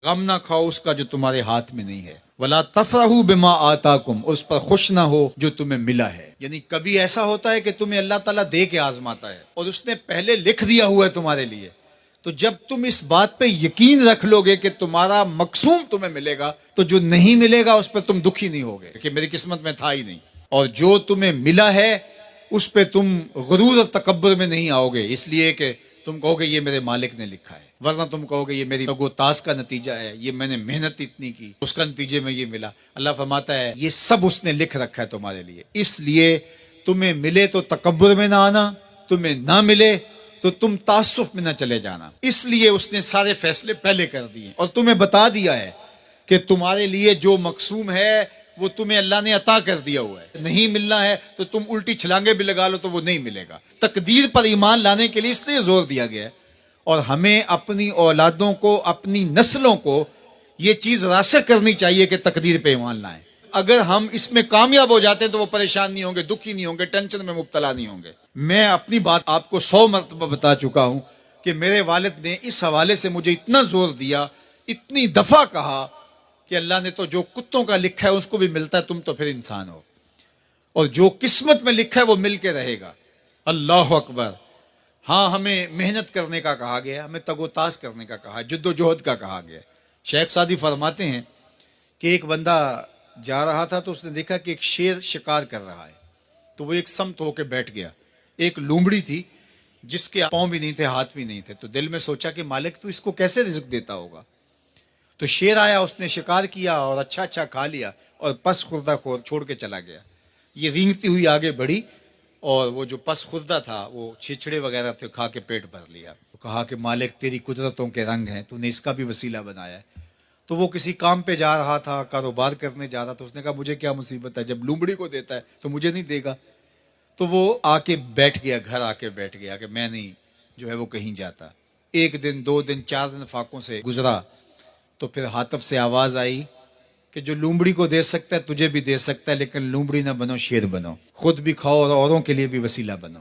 غم نہ کھاؤ اس کا جو تمہارے ہاتھ میں نہیں ہے، ولا تفرحوا بما آتاکم، اس پر خوش نہ ہو جو تمہیں ملا ہے۔ یعنی کبھی ایسا ہوتا ہے کہ تمہیں اللہ تعالیٰ دے کے آزماتا ہے اور اس نے پہلے لکھ دیا ہوا ہے تمہارے لیے، تو جب تم اس بات پہ یقین رکھ لو گے کہ تمہارا مقصوم تمہیں ملے گا، تو جو نہیں ملے گا اس پہ تم دکھی نہیں ہوگے کہ میری قسمت میں تھا ہی نہیں، اور جو تمہیں ملا ہے اس پہ تم غرور اور تکبر میں نہیں آؤ گے، اس لیے کہ تم کہو گے یہ میرے مالک نے لکھا ہے، ورنہ تم کہو گے یہ میری تگ و تاس کا نتیجہ ہے، یہ میں نے محنت اتنی کی اس کا نتیجے میں یہ ملا۔ اللہ فرماتا ہے یہ سب اس نے لکھ رکھا ہے تمہارے لیے، اس لیے تمہیں ملے تو تکبر میں نہ آنا، تمہیں نہ ملے تو تم تعصف میں نہ چلے جانا، اس لیے اس نے سارے فیصلے پہلے کر دیے اور تمہیں بتا دیا ہے کہ تمہارے لیے جو مقسوم ہے وہ تمہیں اللہ نے عطا کر دیا ہوا ہے، نہیں ملنا ہے تو تم الٹی چھلانگے بھی لگا لو تو وہ نہیں ملے گا۔ تقدیر پر ایمان لانے کے لیے اس لیے زور دیا گیا ہے، اور ہمیں اپنی اولادوں کو، اپنی نسلوں کو یہ چیز راسخ کرنی چاہیے کہ تقدیر پہ ایمان لائیں۔ اگر ہم اس میں کامیاب ہو جاتے ہیں تو وہ پریشان نہیں ہوں گے، دکھی نہیں ہوں گے، ٹینشن میں مبتلا نہیں ہوں گے۔ میں اپنی بات آپ کو 100 مرتبہ بتا چکا ہوں کہ میرے والد نے اس حوالے سے مجھے اتنا زور دیا، اتنی دفعہ کہا کہ اللہ نے تو جو کتوں کا لکھا ہے اس کو بھی ملتا ہے، تم تو پھر انسان ہو، اور جو قسمت میں لکھا ہے وہ مل کے رہے گا۔ اللہ اکبر۔ ہاں، ہمیں محنت کرنے کا کہا گیا، ہمیں تگ و تاس کرنے کا کہا، جد و جہد کا کہا گیا۔ شیخ سعدی فرماتے ہیں کہ ایک بندہ جا رہا تھا تو اس نے دیکھا کہ ایک شیر شکار کر رہا ہے، تو وہ ایک سمت ہو کے بیٹھ گیا۔ ایک لومڑی تھی جس کے پاؤں بھی نہیں تھے، ہاتھ بھی نہیں تھے، تو دل میں سوچا کہ مالک تو اس کو کیسے رزق دیتا ہوگا۔ تو شیر آیا، اس نے شکار کیا اور اچھا اچھا کھا لیا اور پس خوردہ چھوڑ کے چلا گیا۔ یہ رینگتی ہوئی آگے بڑھی اور وہ جو پس خوردہ تھا وہ چھچڑے وغیرہ تھے، کھا کے پیٹ بھر لیا۔ تو کہا کہ مالک تیری قدرتوں کے رنگ ہیں، تو نے اس کا بھی وسیلہ بنایا ہے۔ تو وہ کسی کام پہ جا رہا تھا، کاروبار کرنے جا رہا تھا، اس نے کہا مجھے کیا مصیبت ہے، جب لومڑی کو دیتا ہے تو مجھے نہیں دے گا۔ تو وہ آ کے بیٹھ گیا، گھر آ کے بیٹھ گیا کہ میں نہیں جو ہے وہ کہیں جاتا۔ ایک دن، 2 دن، 4 دن فاقوں سے گزرا، تو پھر ہاتف سے آواز آئی کہ جو لومڑی کو دے سکتا ہے تجھے بھی دے سکتا ہے، لیکن لومڑی نہ بنو، شیر بنو، خود بھی کھاؤ اور اوروں کے لیے بھی وسیلہ بنو۔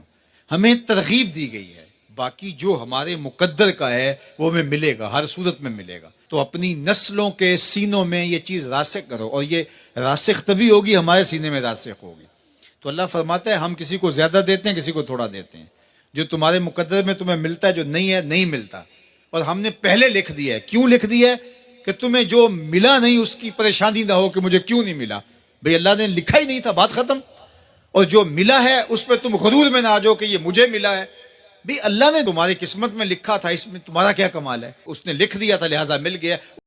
ہمیں ترغیب دی گئی ہے، باقی جو ہمارے مقدر کا ہے وہ ہمیں ملے گا، ہر صورت میں ملے گا۔ تو اپنی نسلوں کے سینوں میں یہ چیز راسخ کرو، اور یہ راسخ تبھی ہوگی ہمارے سینے میں راسخ ہوگی۔ تو اللہ فرماتا ہے ہم کسی کو زیادہ دیتے ہیں، کسی کو تھوڑا دیتے ہیں، جو تمہارے مقدر میں تمہیں ملتا ہے، جو نہیں ہے نہیں ملتا، اور ہم نے پہلے لکھ دیا ہے۔ کیوں لکھ دیا ہے؟ کہ تمہیں جو ملا نہیں اس کی پریشانی نہ ہو کہ مجھے کیوں نہیں ملا، بھئی اللہ نے لکھا ہی نہیں تھا، بات ختم۔ اور جو ملا ہے اس پہ تم غرور میں نہ آ جاؤ کہ یہ مجھے ملا ہے، بھئی اللہ نے تمہاری قسمت میں لکھا تھا، اس میں تمہارا کیا کمال ہے، اس نے لکھ دیا تھا لہٰذا مل گیا۔